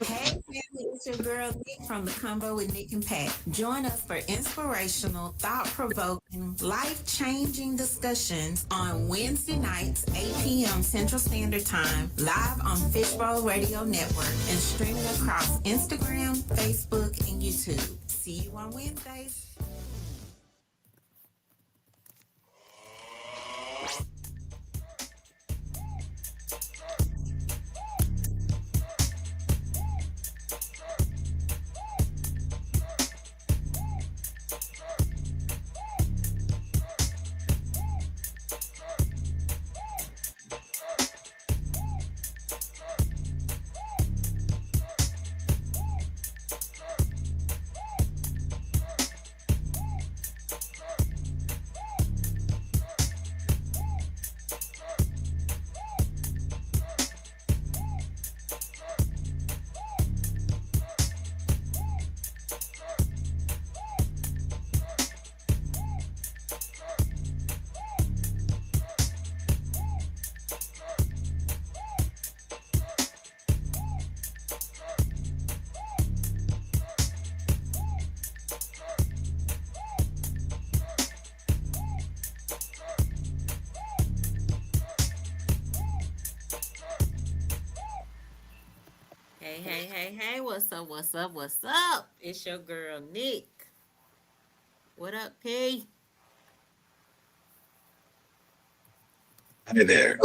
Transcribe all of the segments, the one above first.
Hey, family, it's your girl Nick from the Combo with Nick and Pat. Join us for inspirational, thought provoking, life changing discussions on Wednesday nights, 8 p.m. Central Standard Time, live on Fishbowl Radio Network and streaming across Instagram, Facebook, and YouTube. See you on Wednesdays. Hey, hey, hey, hey, what's up, what's up, what's up? It's your girl Nick. What up, P? Hi there.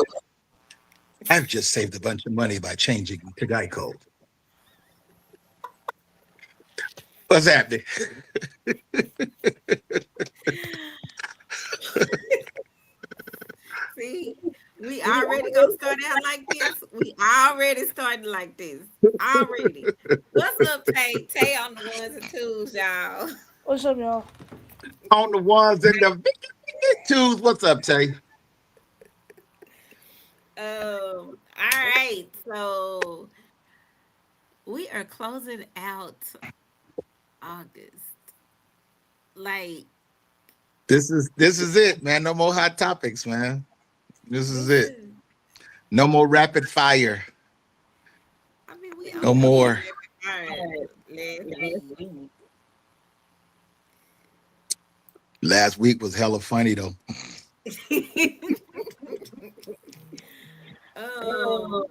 I've just saved a bunch of money by changing to Geico. What's happening? See, we already gonna start out like this. We already started like this. Already. What's up, Tay? Tay on the ones and twos, y'all. What's up, y'all? On the ones and the twos. What's up, Tay? All right. So we are closing out August. Like This is it, man. No more hot topics, man. This is this it. is. No more rapid fire. I mean, we No only did more. last week. Last week was hella funny though. um.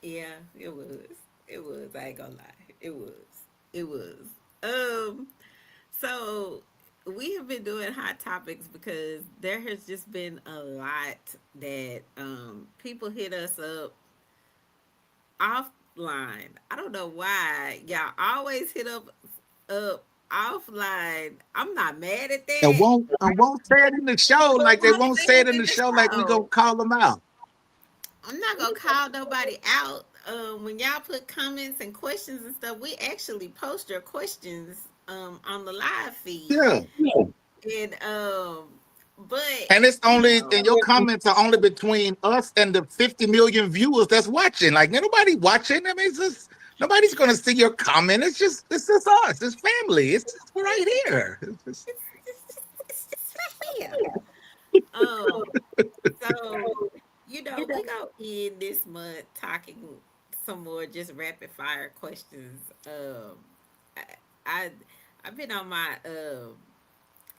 Yeah, it was. It was. I ain't gonna lie. It was. It was. Um. So we have been doing hot topics because there has just been a lot that people hit us up offline. I don't know why y'all always hit up offline. I'm not mad at And that. won't say it in the show But like they won't won't say say it it in in the the show like we gonna show. call them out. I'm not gonna call nobody out. When y'all put comments and questions and stuff, we actually post your questions on the live feed. Yeah. And but And it's you only and know, your comments are only between us and the 50 million viewers that's watching. Like ain't nobody watching. I mean, it's just nobody's gonna see your comment. It's just us. It's family. It's just right here. it's right here. Um, so we go in this month talking some more just rapid fire questions. I, I I've been on my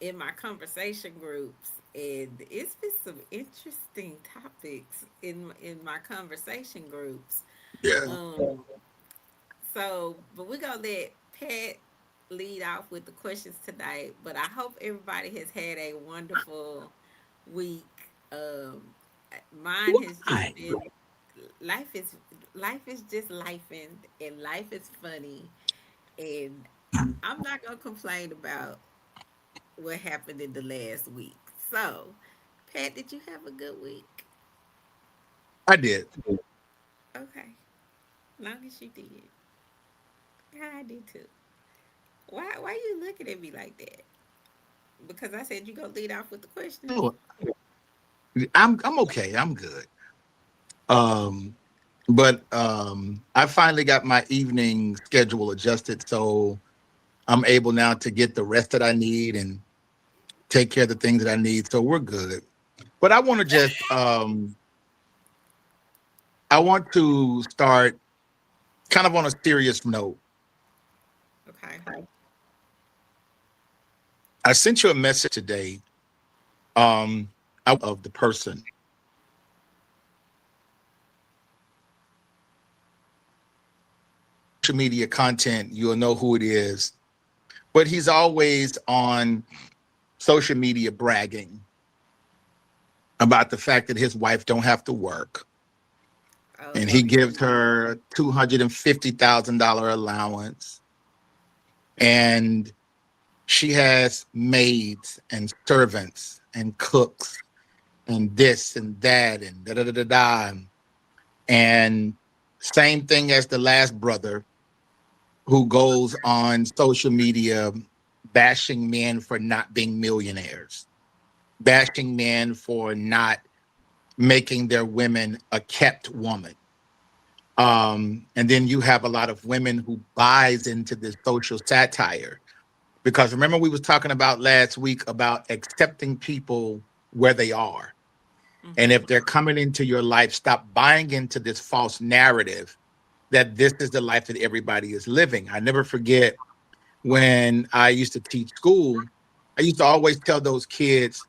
in my conversation groups, and it's been some interesting topics in my conversation groups. Yeah. Um, but we're gonna let Pat lead off with the questions tonight. But I hope everybody has had a wonderful week. Um, Mine has just Why? been life is life is just life, and life is funny, and I'm not gonna complain about what happened in the last week. So, Pat, did you have a good week? I did. Okay, long as you did. Yeah, I did too. Why you looking at me like that? Because I said you gonna lead off with the questions. Oh, I'm okay. I'm good. Um, but I finally got my evening schedule adjusted, so I'm able now to get the rest that I need and take care of the things that I need. So we're good. But I want to just I want to start kind of on a serious note. Okay. I sent you a message today um, of the person. Social media content, you'll know who it is. But he's always on social media bragging about the fact that his wife don't have to work. Oh, And he gives her $250,000 allowance. And she has maids and servants and cooks and this and that and da da da da da. And same thing as the last brother who goes on social media bashing men for not being millionaires, bashing men for not making their women a kept woman. And then you have a lot of women who buys into this social satire. Because remember, we was talking about last week about accepting people where they are. And if they're coming into your life, stop buying into this false narrative that this is the life that everybody is living. I never forget when I used to teach school, I used to always tell those kids,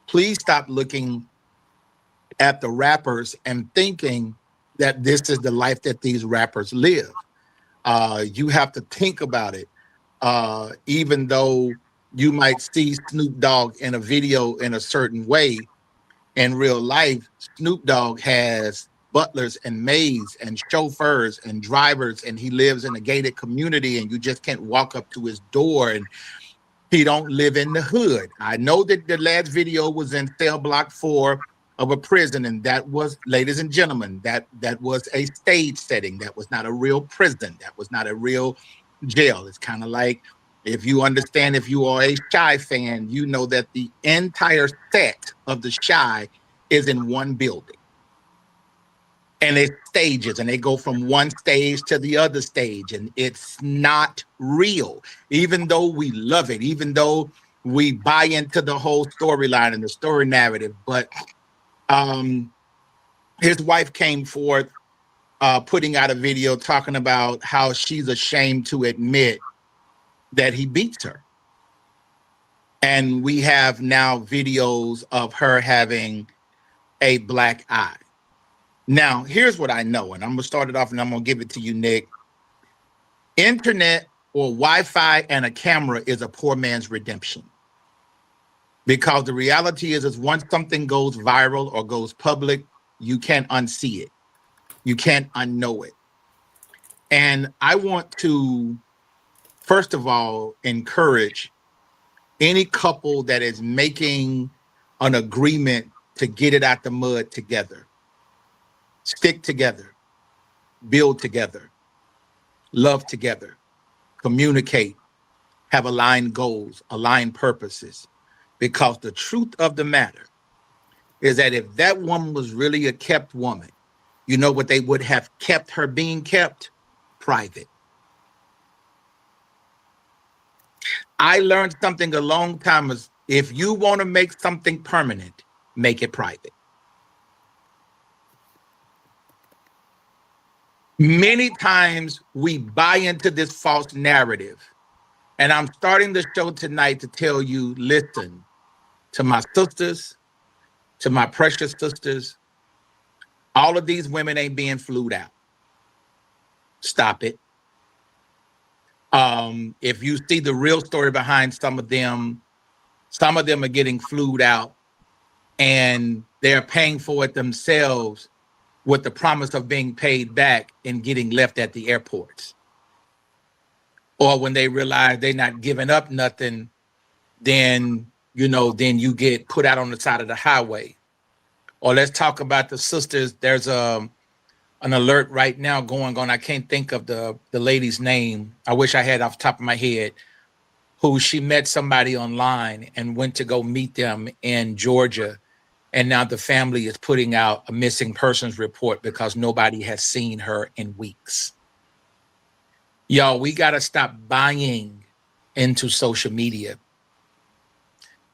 please stop looking at the rappers and thinking that this is the life that these rappers live. You have to think about it. Even though you might see Snoop Dogg in a video in a certain way, in real life, Snoop Dogg has butlers and maids and chauffeurs and drivers, and he lives in a gated community, and you just can't walk up to his door, and he don't live in the hood. I know that the last video was in cell block 4 of a prison, and that was, ladies and gentlemen, that was a stage setting. That was not a real prison. That was not a real jail. It's kind of like, if you understand, if you are a Shy fan, you know that the entire set of the Shy is in one building. And it's stages, and they go from one stage to the other stage, and it's not real. Even though we love it, even though we buy into the whole storyline and the story narrative, but his wife came forth putting out a video talking about how she's ashamed to admit that he beats her. And we have now videos of her having a black eye. Now, here's what I know, and I'm gonna start it off and I'm gonna give it to you, Nick. Internet or Wi-Fi and a camera is a poor man's redemption. Because the reality is once something goes viral or goes public, you can't unsee it. You can't unknow it. And I want to, first of all, encourage any couple that is making an agreement to get it out the mud together. Stick together, build together, love together, communicate, have aligned goals, aligned purposes. Because the truth of the matter is that if that woman was really a kept woman, you know what they would have kept her being kept? Private. I learned something a long time is if you want to make something permanent, make it private. Many times we buy into this false narrative. And I'm starting the show tonight to tell you, listen, to my sisters, to my precious sisters, all of these women ain't being flued out. Stop it. If you see the real story behind some of them are getting flued out and they're paying for it themselves with the promise of being paid back and getting left at the airports. Or when they realize they're not giving up nothing, then you get put out on the side of the highway. Or let's talk about the sisters. There's an alert right now going on. I can't think of the lady's name. I wish I had off the top of my head. Who she met somebody online and went to go meet them in Georgia. And now the family is putting out a missing persons report because nobody has seen her in weeks. Y'all, we got to stop buying into social media.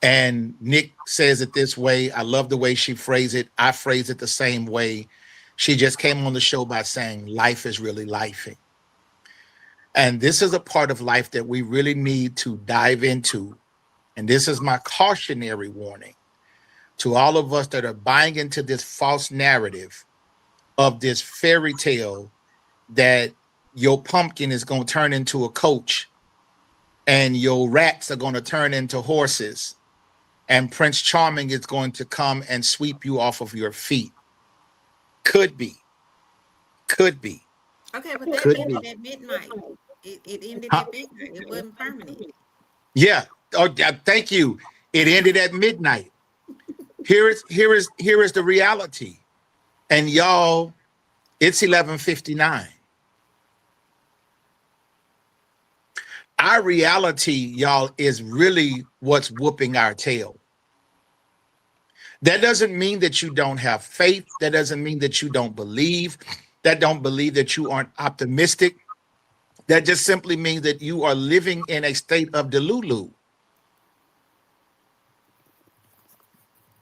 And Nick says it this way. I love the way she phrased it. I phrase it the same way. She just came on the show by saying life is really lifing. And this is a part of life that we really need to dive into. And this is my cautionary warning to all of us that are buying into this false narrative of this fairy tale that your pumpkin is going to turn into a coach and your rats are going to turn into horses and Prince Charming is going to come and sweep you off of your feet. Could be. Could be. Okay, but that Could ended be. at midnight. It ended Huh? at midnight. It wasn't permanent. Yeah. Oh, yeah. Thank you. It ended at midnight. Here is the reality. And y'all, it's 11:59. Our reality, y'all, is really what's whooping our tail. That doesn't mean that you don't have faith. That doesn't mean that you don't believe. That don't believe that you aren't optimistic. That just simply means that you are living in a state of delulu.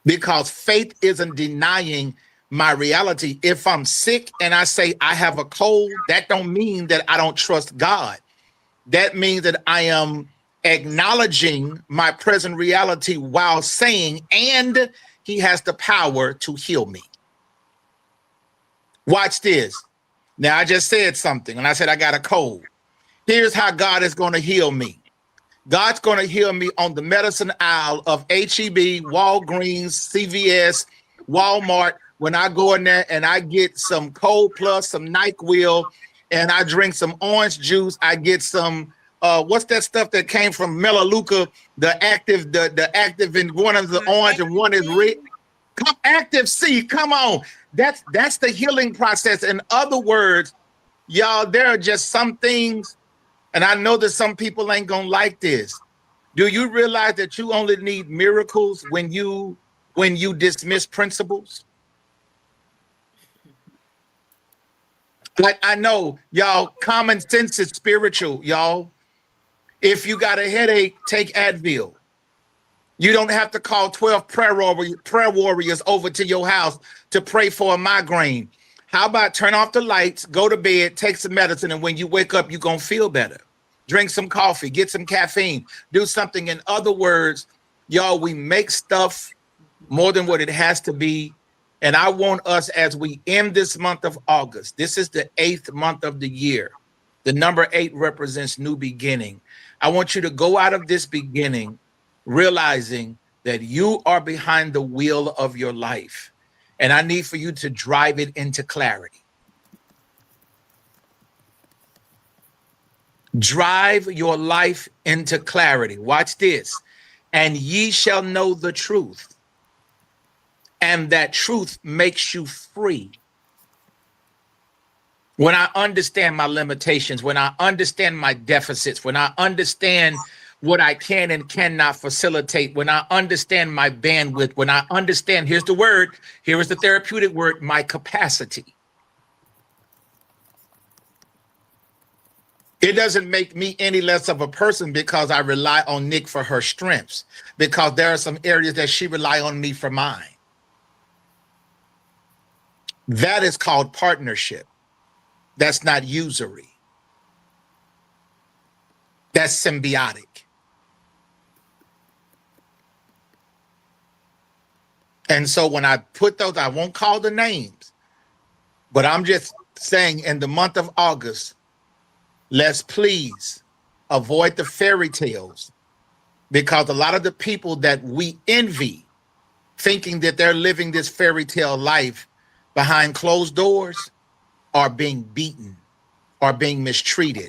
Because faith isn't denying my reality. If I'm sick and I say I have a cold, that don't mean that I don't trust God. That means that I am acknowledging my present reality while saying, and he has the power to heal me. Watch this. Now, I just said something and I said I got a cold. Here's how God is going to heal me. God's going to heal me on the medicine aisle of HEB, Walgreens, CVS, Walmart. When I go in there and I get some Cold Plus, some NyQuil, and I drink some orange juice, I get some, what's that stuff that came from Melaleuca, the active in one is the orange and one is red. Come, Active C, come on. That's the healing process. In other words, y'all, there are just some things, and I know that some people ain't gonna like this. Do you realize that you only need miracles when you dismiss principles? Like, I know, y'all, common sense is spiritual, y'all. If you got a headache, take Advil. You don't have to call 12 prayer warriors over to your house to pray for a migraine. How about turn off the lights, go to bed, take some medicine, and when you wake up, you're going to feel better. Drink some coffee, get some caffeine, do something. In other words, y'all, we make stuff more than what it has to be. And I want us, as we end this month of August, this is the 8th month of the year. The number 8 represents new beginning. I want you to go out of this beginning realizing that you are behind the wheel of your life. And I need for you to drive it into clarity. Drive your life into clarity. Watch this. And ye shall know the truth. And that truth makes you free. When I understand my limitations, when I understand my deficits, when I understand what I can and cannot facilitate, when I understand my bandwidth, when I understand, here's the word, here is the therapeutic word, my capacity. It doesn't make me any less of a person because I rely on Nick for her strengths, because there are some areas that she rely on me for mine. That is called partnership. That's not usury. That's symbiotic. And so when I put those, I won't call the names, but I'm just saying in the month of August, let's please avoid the fairy tales, because a lot of the people that we envy, thinking that they're living this fairy tale life behind closed doors, are being beaten, are being mistreated,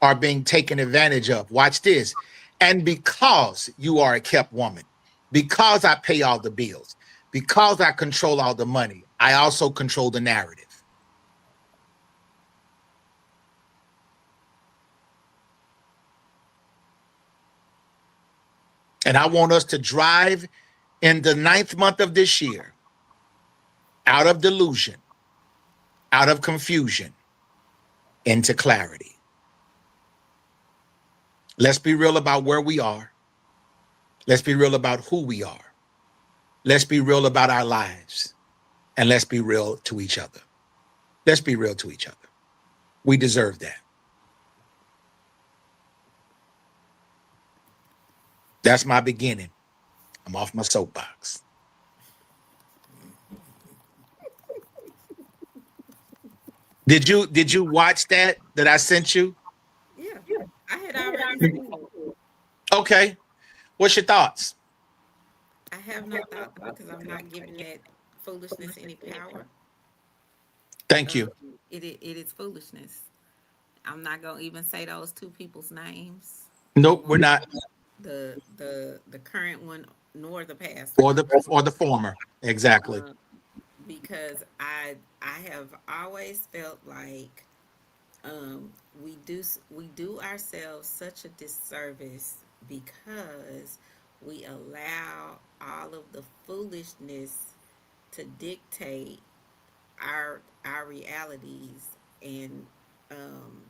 are being taken advantage of. Watch this. And because you are a kept woman, because I pay all the bills, because I control all the money, I also control the narrative. And I want us to drive in the 9th month of this year out of delusion, out of confusion, into clarity. Let's be real about where we are. Let's be real about who we are. Let's be real about our lives. And let's be real to each other. Let's be real to each other. We deserve that. That's my beginning. I'm off my soapbox. Did you watch that I sent you? Yeah, I had already seen it. Okay. What's your thoughts? I have no thought though, because I'm not giving that foolishness any power. Thank Uh, you. it is foolishness. I'm not gonna even say those two people's names. The Nope, we're one, not. the current one, nor the past Or one. the former. Exactly. Uh, because I have always felt like um, we do ourselves such a disservice because we allow all of the foolishness to dictate our realities and um,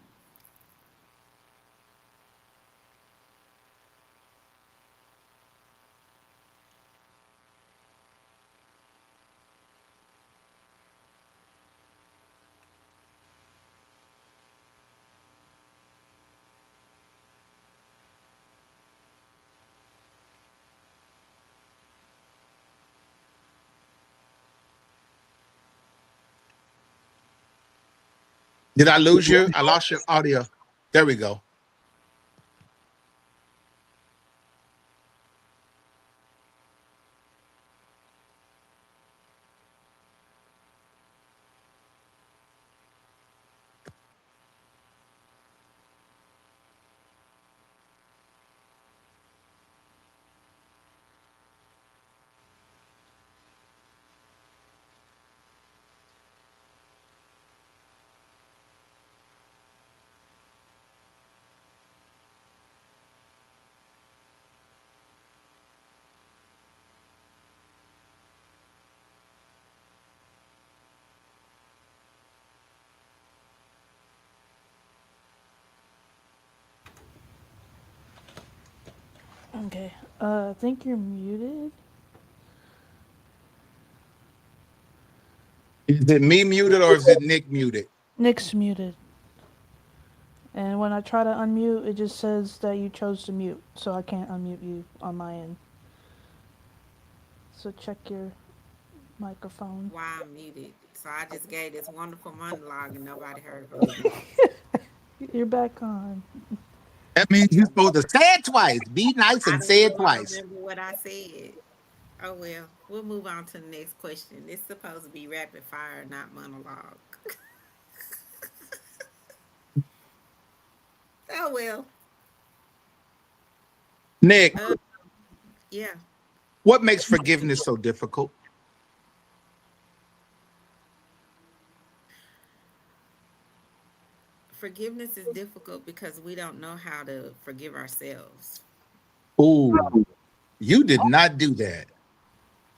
Did I lose you? I lost your audio. There we go. Okay. I think you're muted. Is it me muted or is it Nick muted? Nick's muted. And when I try to unmute, it just says that you chose to mute, so I can't unmute you on my end. So check your microphone. why I'm muted. So I just gave this wonderful monologue and nobody heard a word of it. You're back on. That means you're supposed to say it twice. Be nice I and didn't say it even twice. remember what I said. Oh well, we'll move on to the next question. It's supposed to be rapid fire, not monologue. Oh well. Nick, Uh, yeah. what makes forgiveness so difficult? Forgiveness is difficult because we don't know how to forgive ourselves. Ooh, you did not do that.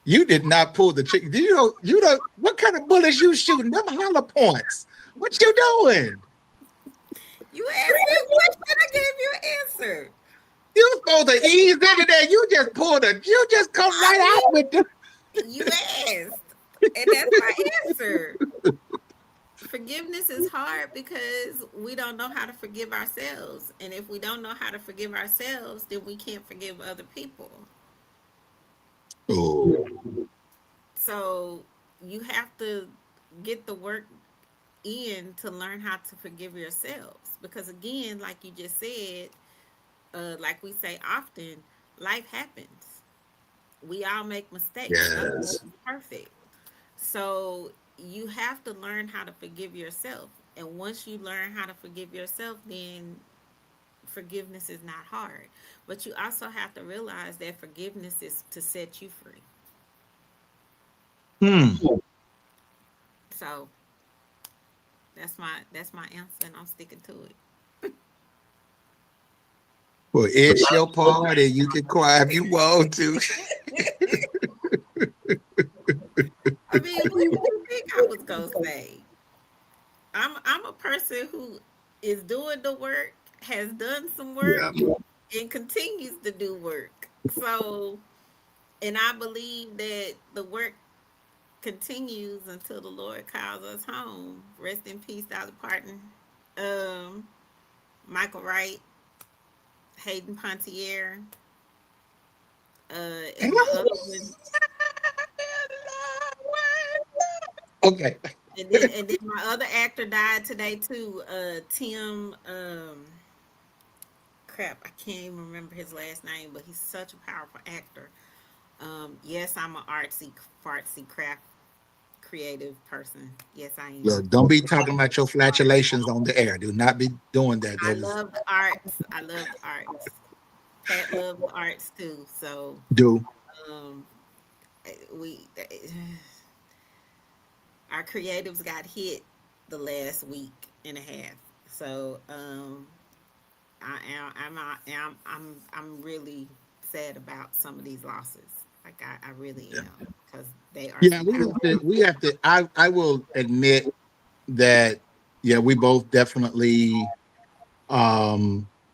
You did not pull the trick. Do you know what kind of bullets you shooting? Them hollow points. What you doing? You asked me a question, I gave you an answer. You supposed to ease into that. You just come I right out with the mean, you asked, and that's my answer. Forgiveness is hard because we don't know how to forgive ourselves. And if we don't know how to forgive ourselves, then we can't forgive other people. Oh, So you have to get the work in to learn how to forgive yourselves. Because again, like you just said, like we say often, life happens. We all make mistakes. None of us yes. is perfect. So you have to learn how to forgive yourself. And once you learn how to forgive yourself, then forgiveness is not hard. But you also have to realize that forgiveness is to set you free. Hmm. So that's my answer, and I'm sticking to it. Well, it's your party. You can cry if you want to. I mean, what did you think I was gonna say? I'm a person who is doing the work, has done some work, Yeah. and continues to do work. So, and I believe that the work continues until the Lord calls us home. Rest in peace, Dolly Parton. Um, Michael Wright, Hayden Panettiere. And my other one, Okay. and then my other actor died today too. Tim. Crap, I can't even remember his last name, but he's such a powerful actor. Yes, I'm an artsy, fartsy, craft, creative person. Yes, I am. Look, don't be talking about your flatulations on the air. Do not be doing that. I That is love the arts. I love the arts. Pat loves the arts too. So do. um, we our creatives got hit the last week and a half. So I'm really sad about some of these losses. Like I really Yeah. am because they are Yeah, some we power. have to. We have to. I will admit that. Yeah, we both definitely.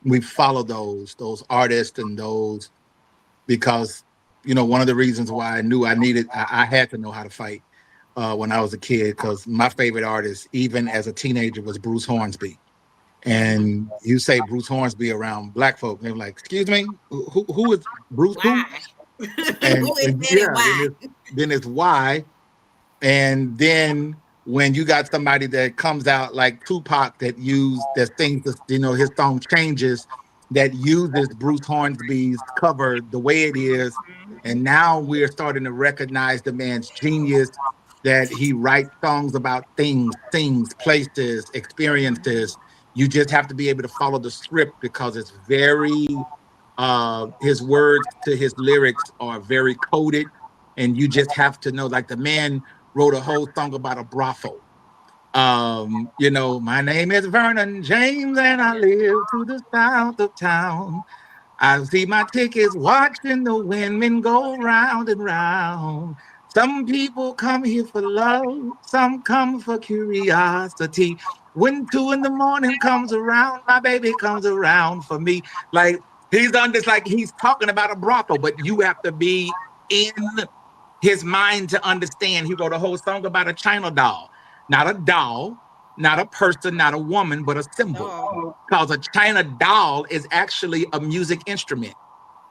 We follow those artists and those because one of the reasons why I knew I had to know how to fight when I was a kid because my favorite artist, even as a teenager, was Bruce Hornsby. Hmm. And you say Bruce Hornsby around black folk, and they're like, "Excuse me, who is Bruce? Who?" Why? And, Who is and that and yeah, why? then it's why. And then when you got somebody that comes out like Tupac that sings his song changes that uses Bruce Hornsby's cover the way it is, and now we're starting to recognize the man's genius that he writes songs about things, places, experiences. You just have to be able to follow the script because it's very his words to his lyrics are very coded, and you just have to know. Like the man wrote a whole song about a brothel. My name is Vernon James, and I live to the south of town. I see my tickets watching the women go round and round. Some people come here for love, some come for curiosity. When 2 in the morning comes around, my baby comes around for me. Like he's on this, like he's talking about a brothel, but you have to be in his mind to understand. He wrote a whole song about a China doll, not a doll, not a person, not a woman, but a symbol. Oh, Because a China doll is actually a music instrument.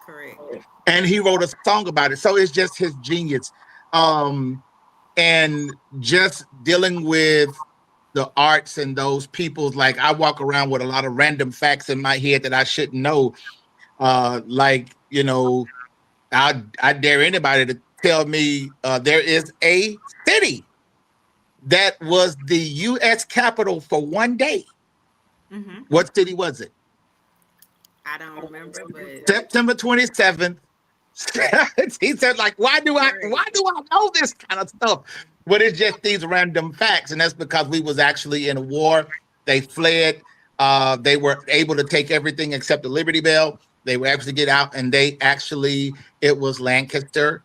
correct. And he wrote a song about it. So it's just his genius. Um, and just dealing with the arts and those people's, like I walk around with a lot of random facts in my head that I shouldn't know. I dare anybody to tell me there is a city that was the U.S. Capitol for one day. Hmm. What city was it? I don't remember, but September 27th. He said, like, why correct. do I know this kind of stuff? But it's just these random facts, and that's because we was actually in a war. They fled. They were able to take everything except the Liberty Bell. They were able to get out, and it was Lancaster,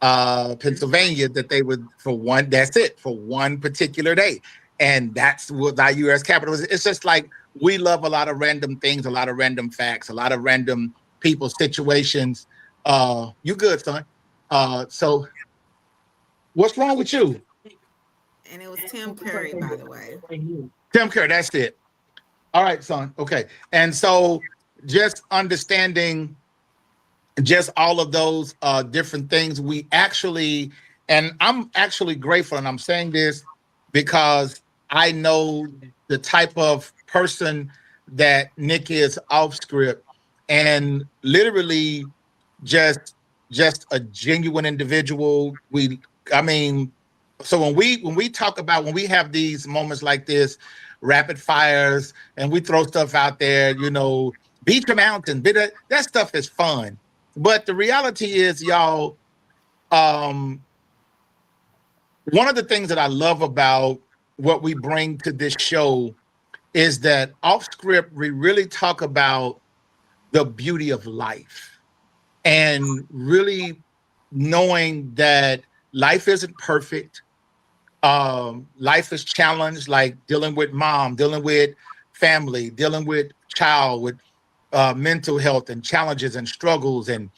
Pennsylvania, that they would for one. That's it for one particular day, and that's what our U.S. Capitol is. It's just like we love a lot of random things, a lot of random facts, a lot of random people, situations. You good, son? So what's wrong with you? And it was Tim Curry, by the way. Tim Kerr, that's it. All right, son. Okay. And so just understanding just all of those different things, and I'm actually grateful, and I'm saying this because I know the type of person that Nick is off script, and literally just just a genuine individual. I mean, so when we talk about when we have these moments like this, rapid fires, and we throw stuff out there, beat your mountain, that stuff is fun. But the reality is, y'all, um, one of the things that I love about what we bring to this show is that off script we really talk about the beauty of life and really knowing that life isn't perfect. Life is challenged, like dealing with mom, dealing with family, dealing with child, with mental health and challenges and struggles and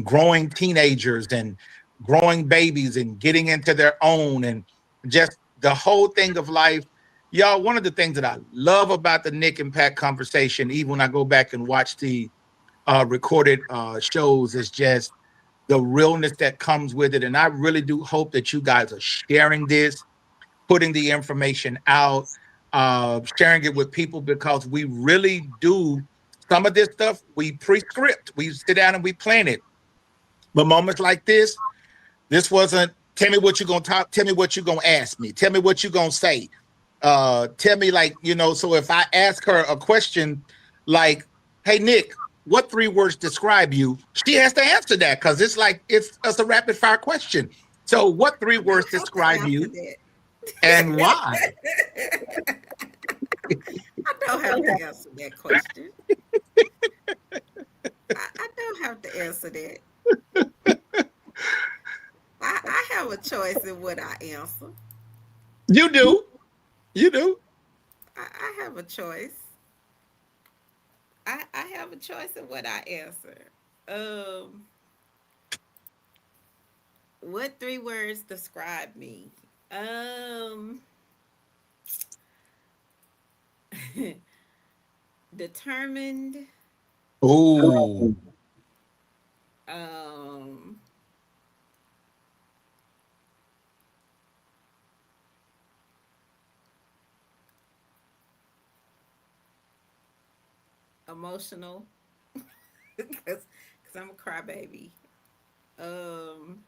growing teenagers and growing babies and getting into their own and just the whole thing of life. Y'all, one of the things that I love about the Nick and Pat conversation, even when I go back and watch the recorded shows, is just the realness that comes with it. And I really do hope that you guys are sharing this, putting the information out, sharing it with people, because we really do some of this stuff. We pre-script, we sit down and we plan it. But moments like this wasn't, tell me what you're gonna talk, tell me what you're gonna ask me, tell me what you're gonna say. Tell me, like, so if I ask her a question like, hey Nick, what 3 words describe you? She has to answer that, because it's like it's a rapid fire question. So what 3 words describe you and why? I don't have to answer that question. I don't have to answer that. I have a choice in what I answer. You do. You do. I have a choice. I have a choice in what I answer. What 3 words describe me? Determined. Oh, Um, Emotional, because I'm a crybaby. Um,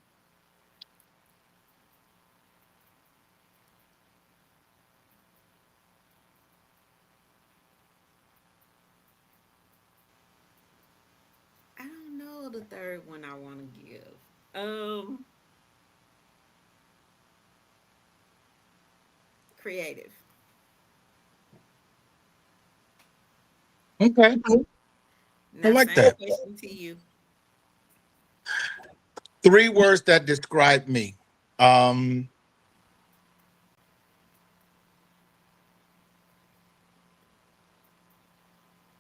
I don't know the third one I want to give. Creative. okay. I Now, like same that. question to you. 3 words that describe me. Um,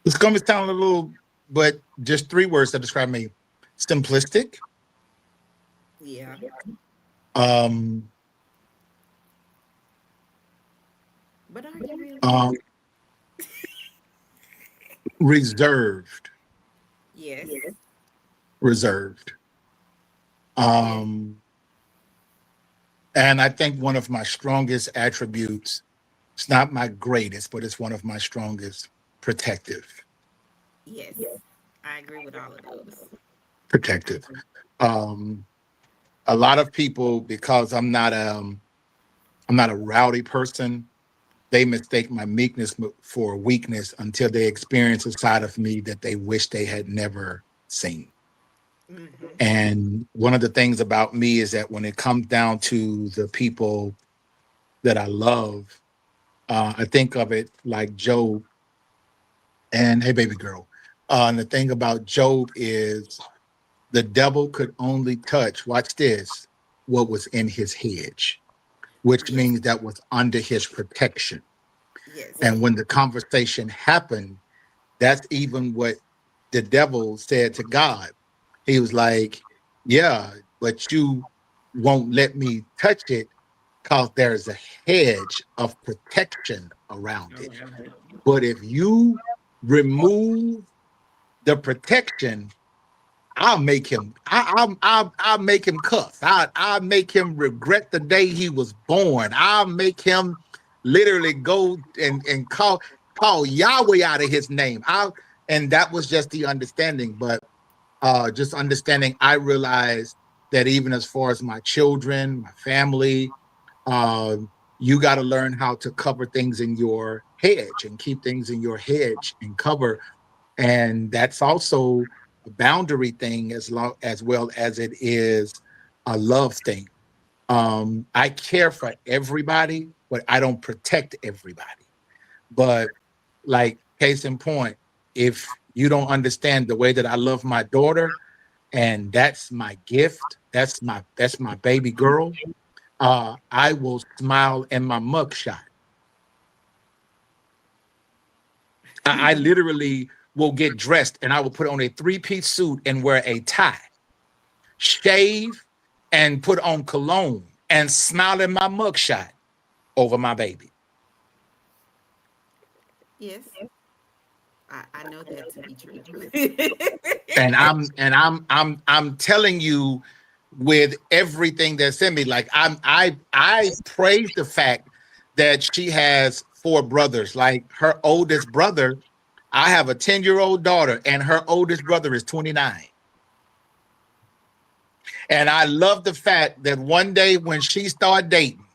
it's going to sound a little, but just 3 words that describe me: simplistic, Yeah. um, But are you really? um, reserved, Yes. reserved. Yes. Um, and I think one of my strongest attributes, it's not my greatest, but it's one of my strongest: protective, Yes. I agree with all of those. protective. Um, a lot of people, because I'm not a rowdy person, they mistake my meekness for a weakness until they experience a side of me that they wish they had never seen. Hmm. And one of the things about me is that when it comes down to the people that I love, I think of it like Job and Hey Baby Girl. And the thing about Job is the devil could only touch, watch this, what was in his hedge, which Yes. means that was under his protection. Yes. And when the conversation happened, that's even what the devil said to God. He was like, yeah, but you won't let me touch it because there's a hedge of protection around it. Around it. But if you remove the protection, I'll make him. I'll make him cuss. I'll make him regret the day he was born. I'll make him literally go and call Yahweh out of his name. And that was just the understanding. But just understanding, I realized that even as far as my children, my family, uh, you got to learn how to cover things in your hedge and keep things in your hedge and cover. And that's also a boundary thing as well as it is a love thing. I care for everybody, but I don't protect everybody. But like case in point, if you don't understand the way that I love my daughter, and that's my gift, that's my baby girl, I will smile in my mugshot. I literally will get dressed and I will put on a 3-piece suit and wear a tie, shave, and put on cologne and smile in my mugshot over my baby. Yes, I know that to be true. And I'm telling you with everything that's in me. Like I praise the fact that she has four brothers. Like her oldest brother, I have a 10-year-old daughter, and her oldest brother is 29. And I love the fact that one day when she start dating,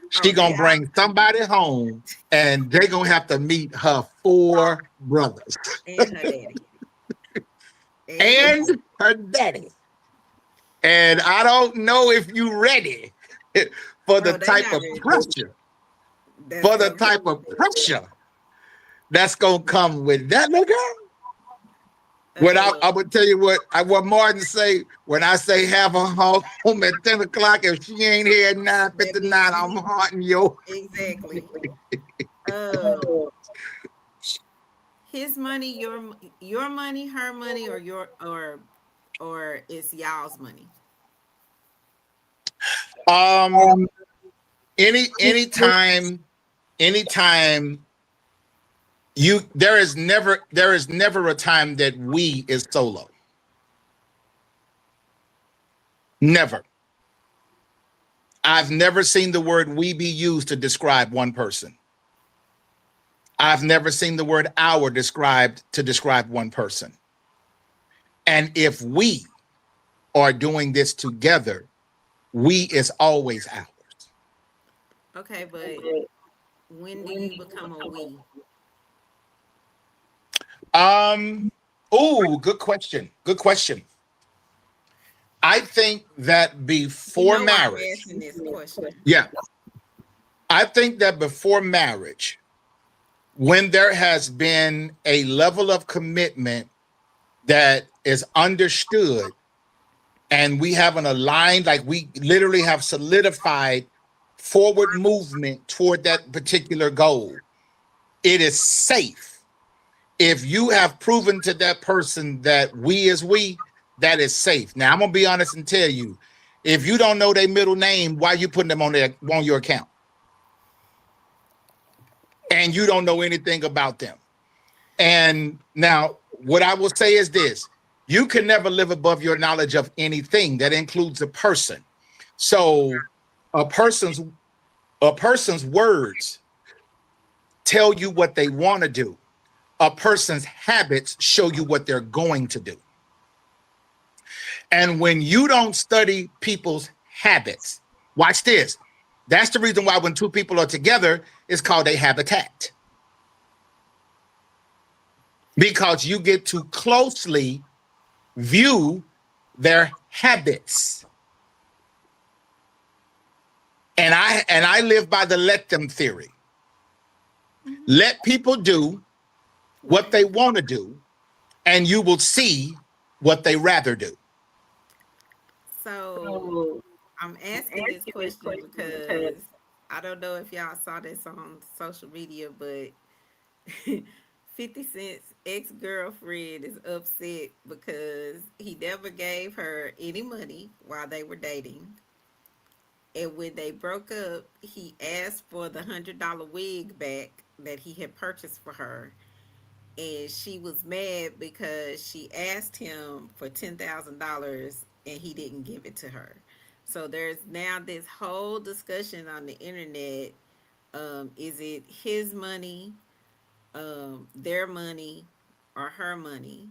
she Oh, they gonna are bring somebody home and they're gonna have to meet her four brothers and her daddy. And her and daddy. her daddy. And I don't know if you ready for the Oh, they type not of ready. pressure, That's for the gonna come type of with pressure that's gonna come with that nigga. When it. I would tell you what Martin say when I say have her home at 10 o'clock. If she ain't here at That 9:59, means I'm haunting you. exactly. Um, his money, your money, her money, or or it's y'all's money. Um, anytime, anytime there is never a time that we is solo. Never. I've never seen the word we be used to describe one person. I've never seen the word our described to describe one person. And if we are doing this together, we is always ours. Okay, but when do you become a we? Um, oh, good question. Good question. I think that You before know why I'm marriage, asking this question? yeah, I think that before marriage, when there has been a level of commitment that is understood and we have an aligned, like we literally have solidified forward movement toward that particular goal, it is safe. If you have proven to that person that we is we, that is safe. Now I'm gonna be honest and tell you, if you don't know their middle name, why are you putting them on your account? And you don't know anything about them. And now what I will say is this: you can never live above your knowledge of anything. That includes a person. So a person's a person's words tell you what they want to do. A person's habits show you what they're going to do. And when you don't study people's habits, watch this. That's the reason why when two people are together, it's called a habitat. Because you get to closely view their habits. And I live by the let them theory. Mhm. Let people do what Right. they want to do, and you will see what they rather do. So I'm asking this question because I don't know if y'all saw this on social media, but 50 Cent's ex girlfriend is upset because he never gave her any money while they were dating. And when they broke up, he asked for the $100 wig back that he had purchased for her. And she was mad because she asked him for $10,000 and he didn't give it to her. So there's now this whole discussion on the internet. Is it his money, their money, or her money?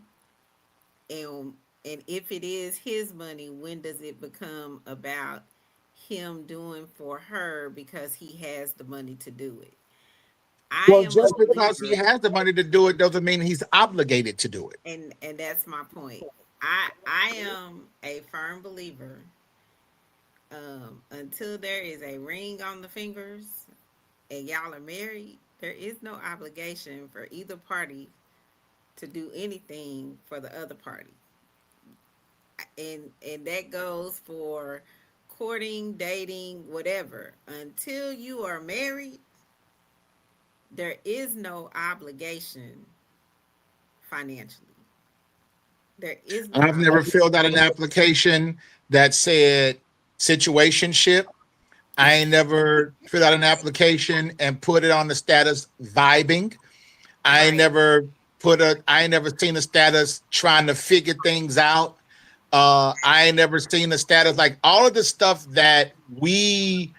And and if it is his money, when does it become about him doing for her because he has the money to do it? I Well, am a just because he believer, has the money to do it doesn't mean he's obligated to do it. and that's my point. I am a firm believer. Until there is a ring on the fingers and y'all are married, there is no obligation for either party to do anything for the other party. And that goes for courting, dating, whatever. Until you are married, there is no obligation financially. There is I've no. never filled out an application that said situationship. I ain't never filled out an application and put it on the status vibing. I ain't Right. never I ain't never seen a status trying to figure things out. I ain't never seen a status like all of the stuff that we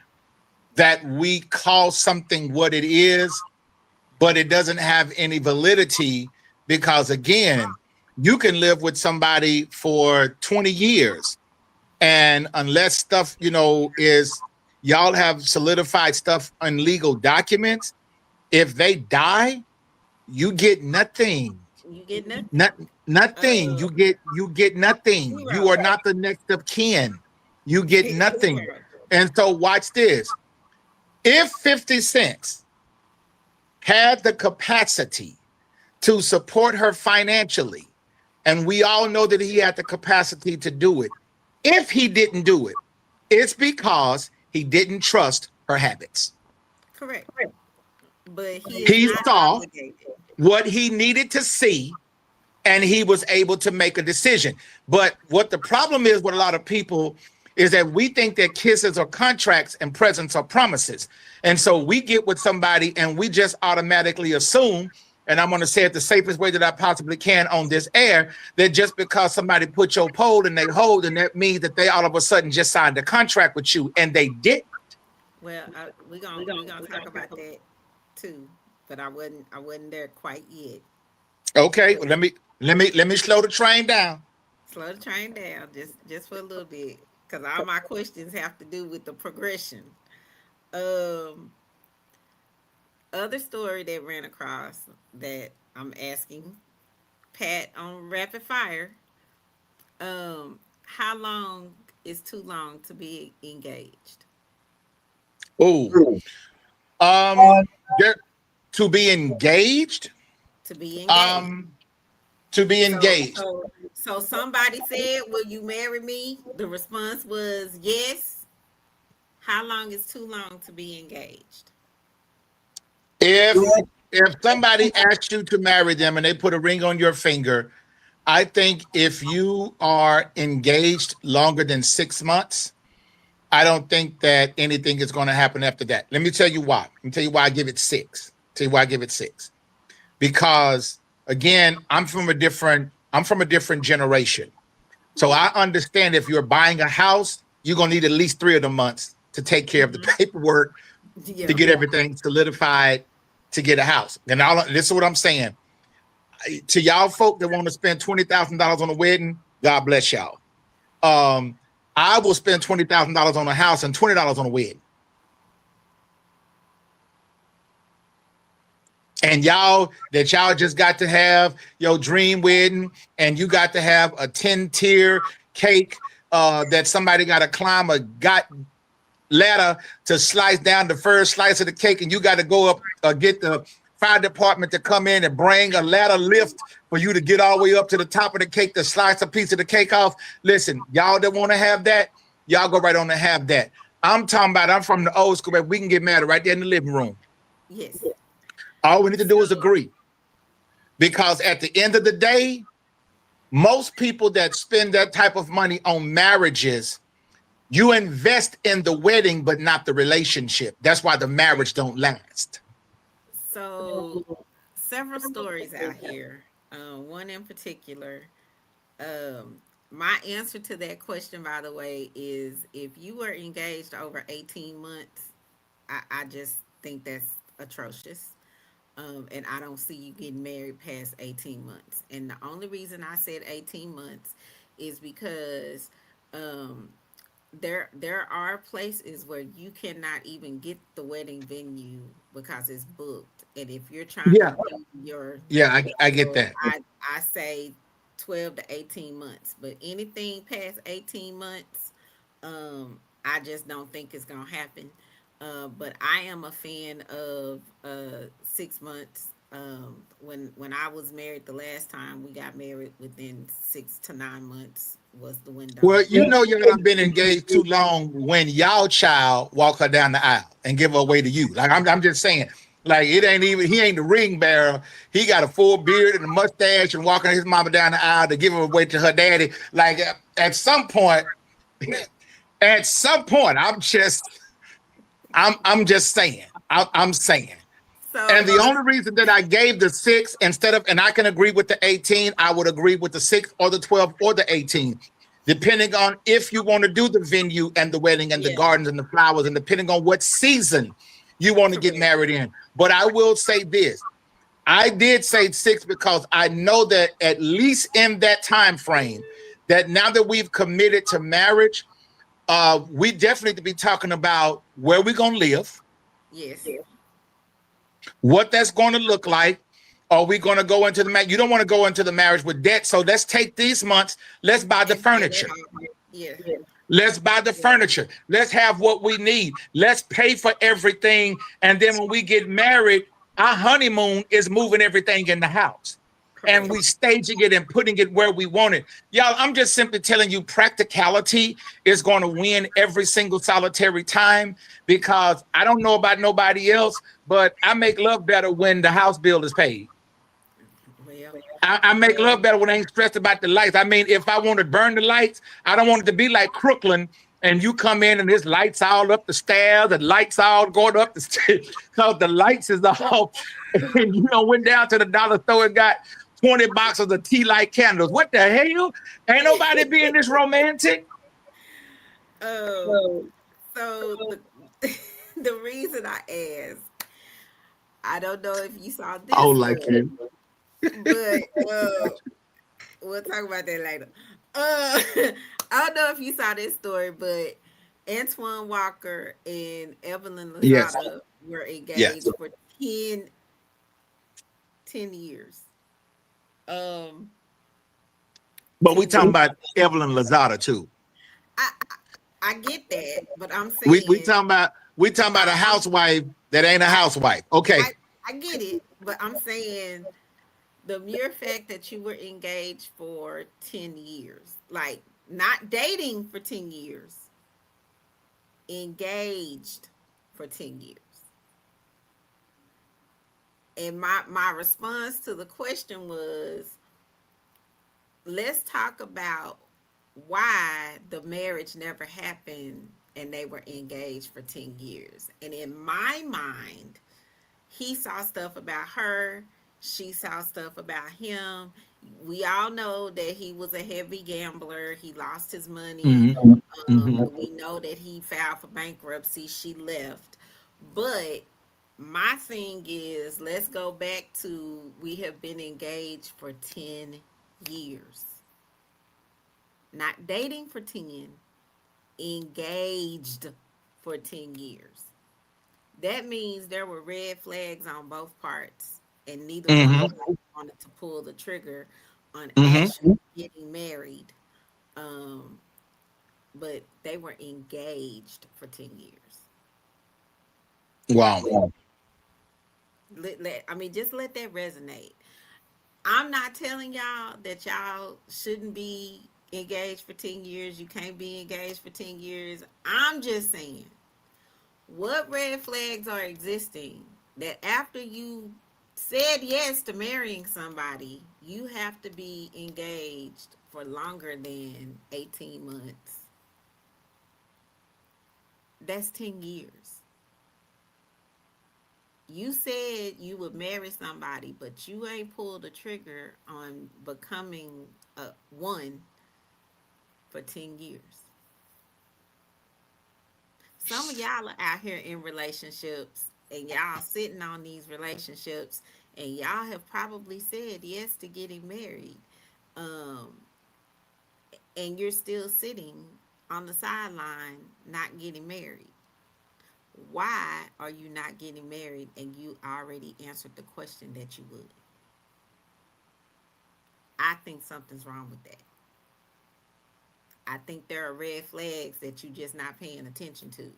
call something what it is, but it doesn't have any validity because again, you can live with somebody for 20 years and unless stuff, is y'all have solidified stuff on legal documents, if they die, you get nothing. You get nothing. Not, nothing. Uh, You get nothing. You are zero. not the next of kin. You get nothing. Zero. And so watch this. If 50 Cent had the capacity to support her financially, and we all know that he had the capacity to do it, if he didn't do it, it's because he didn't trust her habits. Correct. But he is He not saw obligated. what he needed to see and he was able to make a decision. But what the problem is with a lot of people is that we think that kisses are contracts and presents are promises. And so we get with somebody and we just automatically assume, and I'm going to say it the safest way that I possibly can on this air, that just because somebody put your pole and they hold, and that means that they all of a sudden just signed a contract with you, and they did. Well, we gonna talk about that too, but I wasn't there quite yet. Okay, But well, let me slow the train down. slow the train down just for a little bit, because all my questions have to do with the progression. Um, Other story that ran across that I'm asking Pat on rapid fire. How long is too long to be engaged? Oh, um, there to be engaged. To be engaged. Um, to be So engaged. so so somebody said, "Will you marry me?" The response was yes. How long is too long to be engaged? If if somebody asks you to marry them and they put a ring on your finger, I think if you are engaged longer than 6 months, I don't think that anything is going to happen after that. Let me tell you why. Let me tell you why I give it six. Tell you why I give it six. Because again, I'm from a different generation. So I understand if you're buying a house, you're gonna need at least 3 of the months to take care of the Hmm. paperwork to Yeah. get everything solidified to get a house. And all this is what I'm saying. To y'all folk that want to spend $20,000 on a wedding, God bless y'all. Um, I will spend $20,000 on a house and $20 on a wedding. And y'all just got to have your dream wedding, and you got to have a 10-tier cake that somebody got to climb a ladder to slice down the first slice of the cake, and you got to go up get the fire department to come in and bring a ladder lift for you to get all the way up to the top of the cake to slice a piece of the cake off. Listen, y'all that want to have that, y'all go right on to have that. I'm from the old school, but we can get married right there in the living room. Yes. All we need to do is So agree. Because at the end of the day, most people that spend that type of money on marriages, you invest in the wedding, but not the relationship. That's why the marriage don't last. so several stories out here. One in particular. Um, my answer to that question, by the way, is if you were engaged over 18 months, I just think that's atrocious. And I don't see you getting married past 18 months. And the only reason I said 18 months is because um, there are places where you cannot even get the wedding venue because it's booked. And if you're trying to Yeah, do your, yeah, I get so that. I say 12 to 18 months, but anything past 18 months, I just don't think it's gonna happen. But I am a fan of 6 months. When I was married the last time, we got married within 6 to 9 months was the window. Well, y'all done been engaged too long when y'all child walk her down the aisle and give her away to you. Like I'm just saying, Like it ain't even he ain't the ring bearer. He got a full beard and a mustache and walking his mama down the aisle to give him away to her daddy. Like at some point, I'm just saying. I'm saying. And the So only reason that I gave the 6 instead of, and I can agree with the 18, I would agree with the 6 or the 12 or the 18, depending on if you want to do the venue and the wedding and the yeah, gardens and the flowers, and depending on what season you want to get correct. married in. But I will say this. I did say 6 because I know that at least in that time frame, that now that we've committed to marriage, we definitely need to be talking about where we're going to live, Yes. what that's going to look like. Are we going to go into the marriage? You don't want to go into the marriage with debt. So let's take these months. Let's buy the And pay that furniture. off. Yeah. Let's buy the furniture. Let's have what we need. Let's pay for everything. And then when we get married, our honeymoon is moving everything in the house. And Correct. we staging it and putting it where we want it. Y'all, I'm just simply telling you practicality is going to win every single solitary time, because I don't know about nobody else, but I make love better when the house bill is paid. Well, I make love better when I ain't stressed about the lights. I mean, if I want to burn the lights, I don't want it to be like Crooklyn and you come in and there's lights all up the stairs, the lights all going up the stairs, because the lights is off. And went down to the dollar store and got 20 boxes of tea light candles. What the hell? Ain't nobody being this romantic. um, so the reason I asked, I don't know if you saw Oh, this like story, you. but we'll talk about that later. I don't know if you saw this story, but Antoine Walker and Evelyn Yes. Lozada were Yes. engaged for 10 years. Um, But we 10 talking years. about Evelyn Lazada too. I I get that, but I'm We saying talking about a I'm housewife that ain't a I housewife. Okay. I get it, but I'm saying the mere fact that you were engaged for 10 years, like not dating for 10 years, engaged for 10 years. And my response to the question was, let's talk about why the marriage never happened and they were engaged for 10 years. And in my mind, he saw stuff about her, she saw stuff about him. We all know that he was a heavy gambler, he lost his money. Mm-hmm. Mm-hmm. We know that he filed for bankruptcy, she left. But my thing is, let's go back to, we have been engaged for 10 years, not dating for 10, engaged for 10 years. That means there were red flags on both parts, and neither one of Mm-hmm. them wanted to pull the trigger on Mm-hmm. actually getting married. Um, but they were engaged for 10 years. Wow. I mean, just let that resonate. I'm not telling y'all that y'all shouldn't be engaged for 10 years. You can't be engaged for 10 years. I'm just saying, what red flags are existing that after you said yes to marrying somebody, you have to be engaged for longer than 18 months? That's 10 years. You said you would marry somebody, but you ain't pulled the trigger on becoming a one for 10 years. Some of y'all are out here in relationships and y'all sitting on these relationships and y'all have probably said yes to getting married. Um, and you're still sitting on the sideline not getting married. Why are you not getting married and you already answered the question that you would? I think something's wrong with that. I think there are red flags that you're just not paying attention to.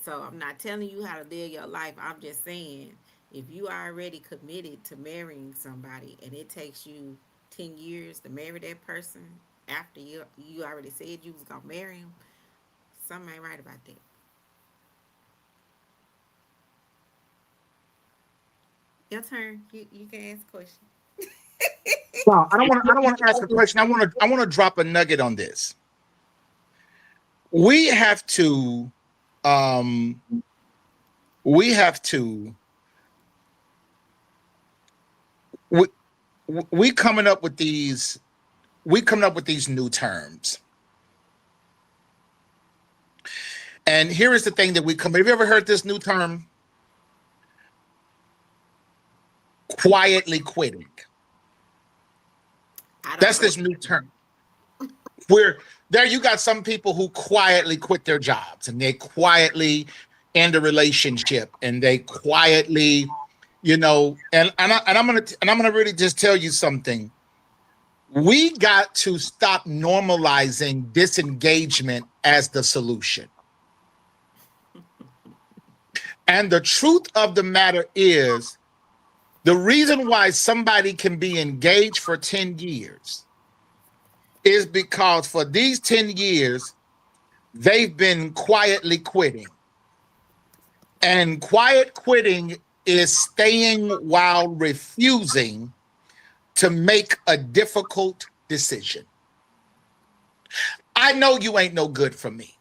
So I'm not telling you how to live your life. I'm just saying, if you are already committed to marrying somebody and it takes you 10 years to marry that person after you already said you was gonna marry him, something ain't right about that. Your turn. You can ask a question. Well, I don't want to ask a question. I want to drop a nugget on this. We have to um we have to we, we coming up with these new terms. And here is the thing that we come. Have you ever heard this new term? Quietly quitting. I don't That's know. this new term. Where there you got some people who quietly quit their jobs and they quietly end a relationship and they quietly, I'm gonna really just tell you something. We got to stop normalizing disengagement as the solution. And the truth of the matter is, the reason why somebody can be engaged for 10 years is because for these 10 years, they've been quietly quitting. And quiet quitting is staying while refusing to make a difficult decision. I know you ain't no good for me,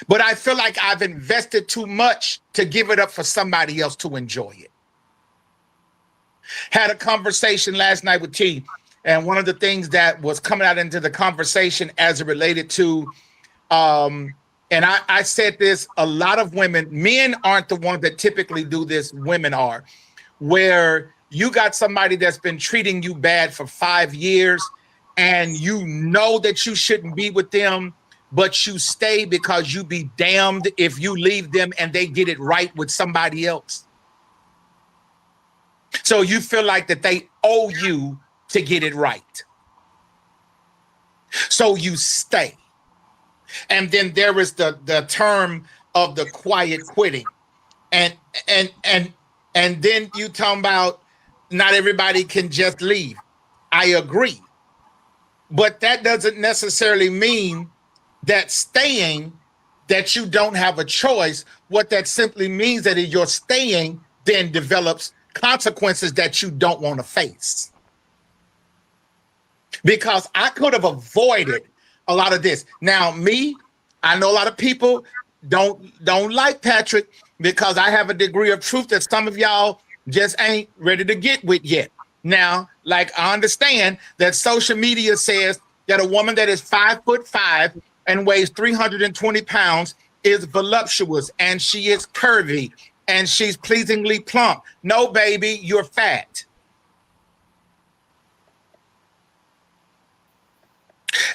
but I feel like I've invested too much to give it up for somebody else to enjoy it. Had a conversation last night with T, and one of the things that was coming out into the conversation as it related to, and I said this, a lot of women, men aren't the ones that typically do this, women are, where you got somebody that's been treating you bad for 5 years and you know that you shouldn't be with them, but you stay because you be damned if you leave them and they get it right with somebody else. So you feel like that they owe you to get it right. So you stay. And then there is the term of the quiet quitting. And then you talking about not everybody can just leave. I agree. But that doesn't necessarily mean that staying, that you don't have a choice. What that simply means that your staying then develops consequences that you don't want to face. Because I could have avoided a lot of this. Now, I know a lot of people don't like Patrick because I have a degree of truth that some of y'all just ain't ready to get with yet. Now, like, I understand that social media says that a woman that is 5'5" and weighs 320 pounds is voluptuous and she is curvy and she's pleasingly plump. No, baby, you're fat.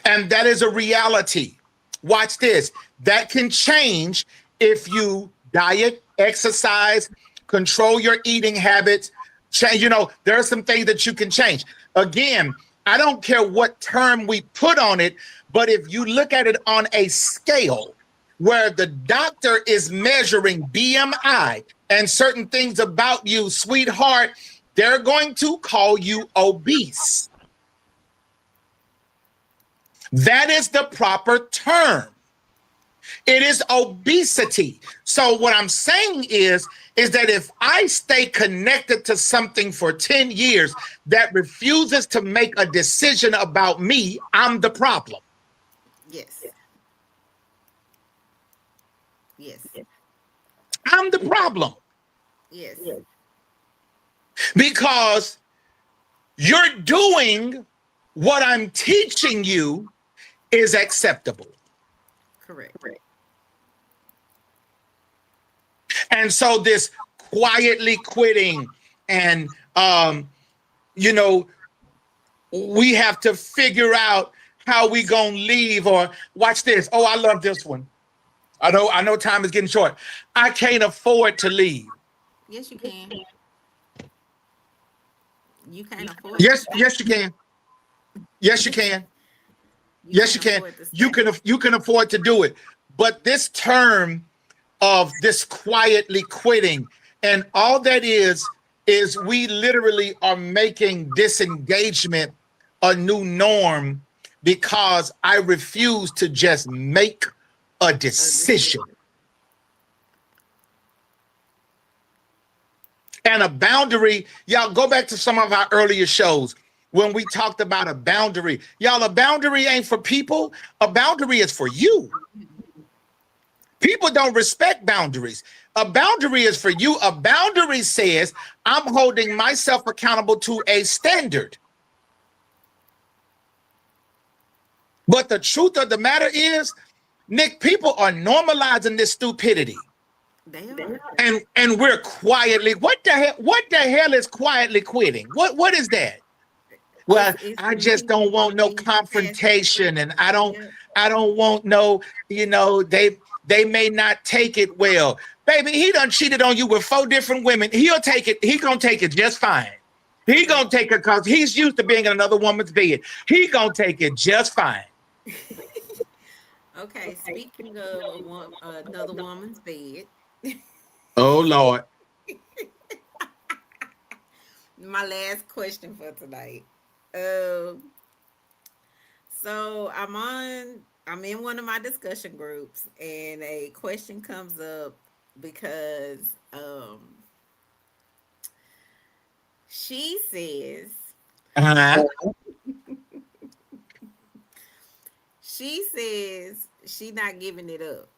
And that is a reality. Watch this. That can change if you diet, exercise, control your eating habits. Change, there are some things that you can change. Again, I don't care what term we put on it, but if you look at it on a scale where the doctor is measuring BMI and certain things about you, sweetheart, they're going to call you obese. That is the proper term. It is obesity. So what I'm saying is that if I stay connected to something for 10 years that refuses to make a decision about me, I'm the problem. Yes. Yes. I'm the problem. Yes. Because you're doing what I'm teaching you is acceptable. Correct. And so this quietly quitting and, we have to figure out how we gonna leave, or watch this. Oh, I love this one. I know time is getting short. I can't afford to leave. Yes, you can. You can't afford. Yes, you can. Yes, you can. Yes, you can. You can afford to do it. But this term of this quietly quitting, and all that is we literally are making disengagement a new norm because I refuse to just make a decision. And a boundary, y'all go back to some of our earlier shows when we talked about a boundary. Y'all, a boundary ain't for people. A boundary is for you. People don't respect boundaries. A boundary is for you. A boundary says, I'm holding myself accountable to a standard. But the truth of the matter is, Nick, people are normalizing this stupidity. They are. And we're quietly, what the hell is quietly quitting? What is that? Well, It's I just don't want no confrontation, and I don't want no, they may not take it well. Baby, he done cheated on you with 4 different women. He'll take it, he gonna take it just fine. He gonna take it because he's used to being in another woman's bed. He gonna take it just fine. Okay, speaking of another woman's bed, Oh Lord. my last question for tonight. So I'm in one of my discussion groups, and a question comes up because she says she not giving it up.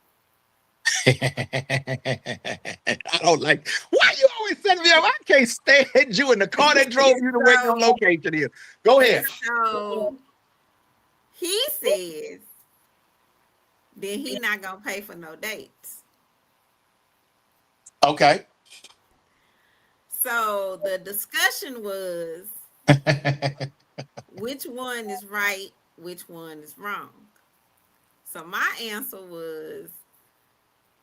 I don't like, why you always sending me up? I can't stand you in the car that drove you to where your location is. Go ahead. So he says then he not gonna pay for no dates. Okay. So the discussion was which one is right, which one is wrong. So my answer was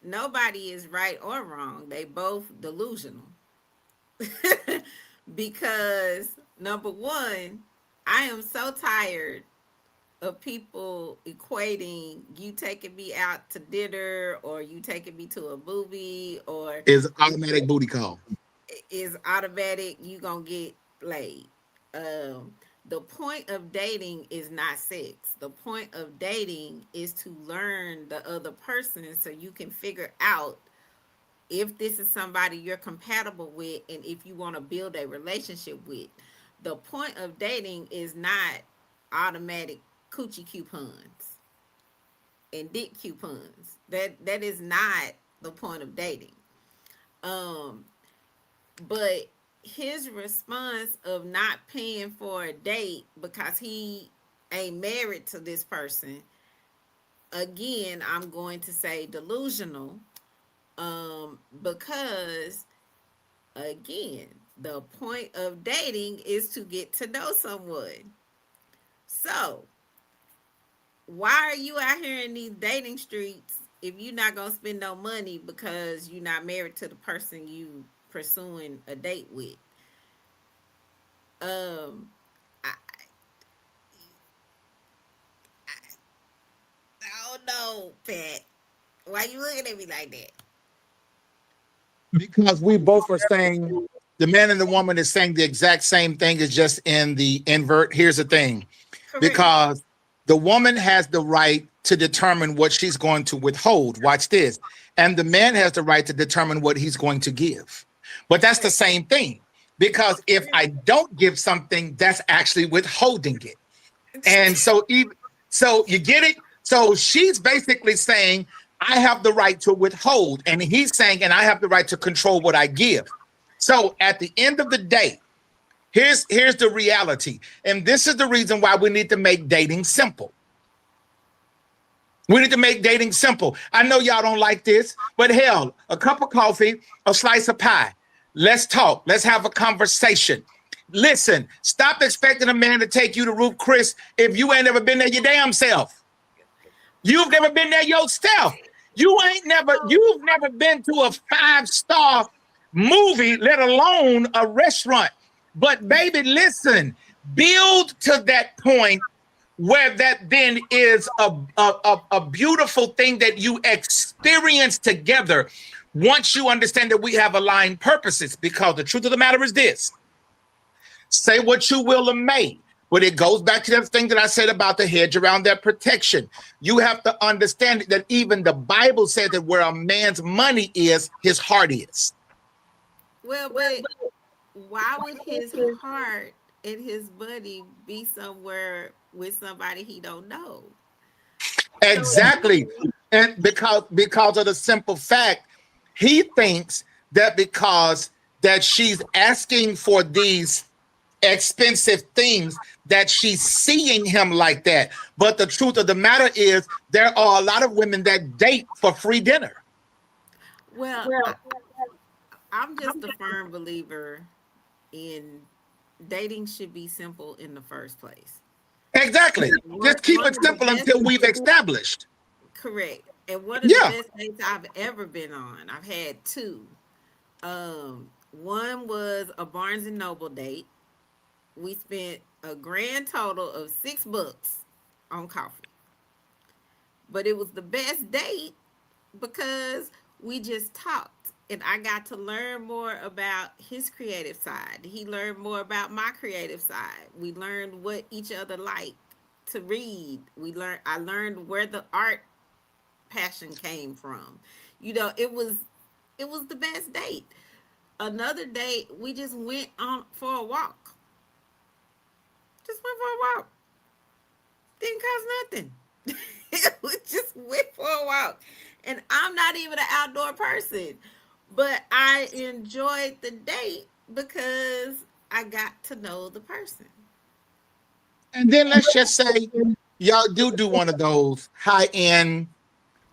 nobody is right or wrong. They both delusional. Because number one, I am so tired of people equating you taking me out to dinner or you taking me to a movie or Is automatic booty call. is automatic you gonna get laid. The point of dating is not sex. The point of dating is to learn the other person so you can figure out if this is somebody you're compatible with and if you want to build a relationship with. The point of dating is not automatic coochie coupons and dick coupons. That is not the point of dating. But his response of not paying for a date because he ain't married to this person, again, I'm going to say delusional, because again, the point of dating is to get to know someone. So why are you out here in these dating streets if you're not gonna spend no money because you're not married to the person you pursuing a date with? I don't know, Pat. Why you looking at me like that? Because we both are saying, the man and the woman is saying the exact same thing, is just in the invert. Here's the thing. Correct. Because the woman has the right to determine what she's going to withhold. Watch this. And the man has the right to determine what he's going to give. But that's the same thing. Because if I don't give something, that's actually withholding it. And so you get it? So she's basically saying, I have the right to withhold. And he's saying, and I have the right to control what I give. So at the end of the day, here's the reality. And this is the reason why we need to make dating simple. We need to make dating simple. I know y'all don't like this, but hell, a cup of coffee, a slice of pie. Let's talk. Let's have a conversation. Listen, stop expecting a man to take you to Ruth Chris if you ain't never been there your damn self. You've never been there yourself. You've never been to a 5-star movie, let alone a restaurant. But baby, listen, build to that point where that then is a beautiful thing that you experience together once you understand that we have aligned purposes. Because the truth of the matter is this: say what you will and may, but it goes back to that thing that I said about the hedge around that protection. You have to understand that even the Bible says that where a man's money is, his heart is. Well, but why would his heart and his money be somewhere with somebody he don't know? So Exactly. And because of the simple fact, he thinks that because that she's asking for these expensive things that she's seeing him like that. But the truth of the matter is there are a lot of women that date for free dinner. well, I'm just a firm believer in dating should be simple in the first place. Exactly. One Just keep one it of the simple best until we've established. correct. And one of the Yeah. best dates I've ever been on, I've had two. One was a Barnes and Noble date. We spent a grand total of $6 on coffee. But it was the best date because we just talked and I got to learn more about his creative side. He learned more about my creative side. We learned what each other liked to read. I learned where the art passion came from. It was the best date. Another date, we just went on for a walk. Just went for a walk. Didn't cost nothing. We just went for a walk. And I'm not even an outdoor person. But I enjoyed the date because I got to know the person. And then let's just say y'all do one of those high end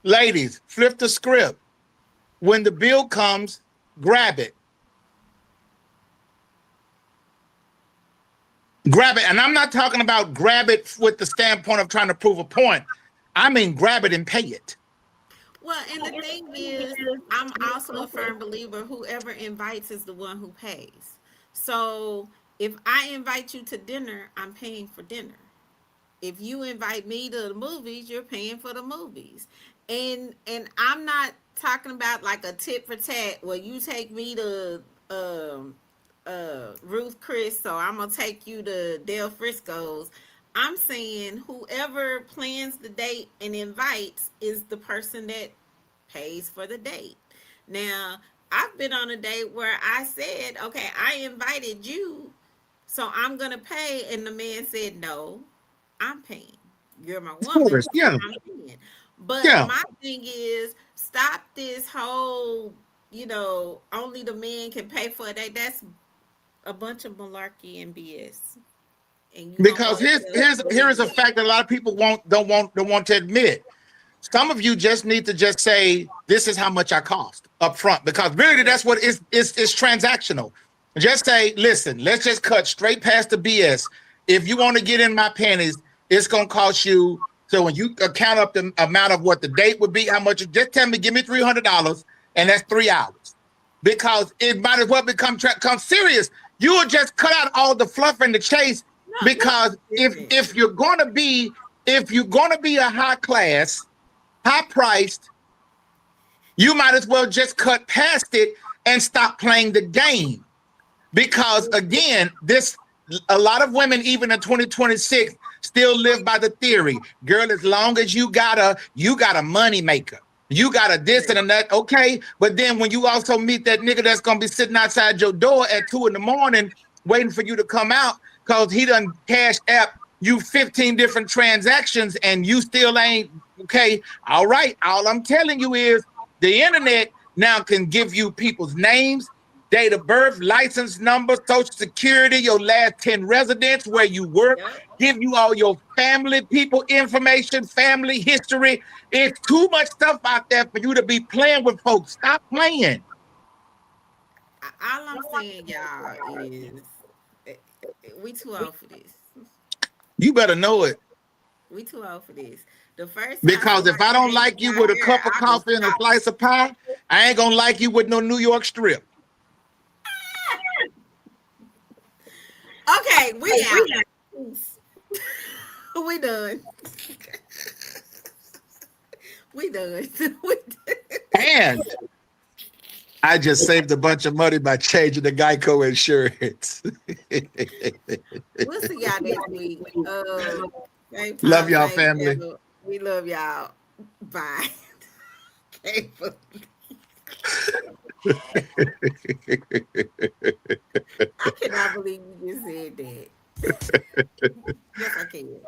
ladies, flip the script. When the bill comes, grab it. Grab it. And I'm not talking about grab it with the standpoint of trying to prove a point. I mean, grab it and pay it. Well, and the thing is, I'm also a firm believer whoever invites is the one who pays. So if I invite you to dinner, I'm paying for dinner. If you invite me to the movies, you're paying for the movies. And I'm not talking about like a tit for tat where you take me to Ruth Chris, so I'm gonna take you to Del Frisco's. I'm saying whoever plans the date and invites is the person that pays for the date. Now, I've been on a date where I said, okay, I invited you, so I'm gonna pay, and the man said, no, I'm paying. You're my Of woman, course. so Yeah. I'm paying. But Yeah. my thing is, stop this whole, only the man can pay for a date. That's a bunch of malarkey and BS. And you gonna Because go here is a fact that a lot of people don't want to admit. Some of you just need to just say, this is how much I cost up front, because really that's what is transactional. Just say, listen, let's just cut straight past the BS. If you want to get in my panties, it's going to cost you. So when you count up the amount of what the date would be, how much, just tell me, give me $300 and that's 3 hours. Because it might as well become serious. You will just cut out all the fluff and the chase, because if you're going to be a high class, high priced, you might as well just cut past it and stop playing the game. Because again, a lot of women, even in 2026, still live by the theory, girl, as long as you got a money maker, you got a this and a that, okay. But then when you also meet that nigga that's gonna be sitting outside your door at 2 a.m. waiting for you to come out because he done cash app you 15 different transactions and you still ain't okay. All right. All I'm telling you is the internet now can give you people's names, date of birth, license number, social security, your last 10 residents, where you work, give you all your family people information, family history. It's too much stuff out there for you to be playing with, folks. Stop playing. All I'm saying, y'all, is we too old for this. You better know it. We too old for this. The first Because if I don't like you with a cup of coffee and a slice of pie, I ain't gonna like you with no New York strip. Okay, we out. We done. We done. And I just saved a bunch of money by changing the Geico insurance. We'll see y'all next week. Same time, Love y'all, same family. channel. We love y'all. Bye. Okay. I cannot believe you just said that. Yes, I can.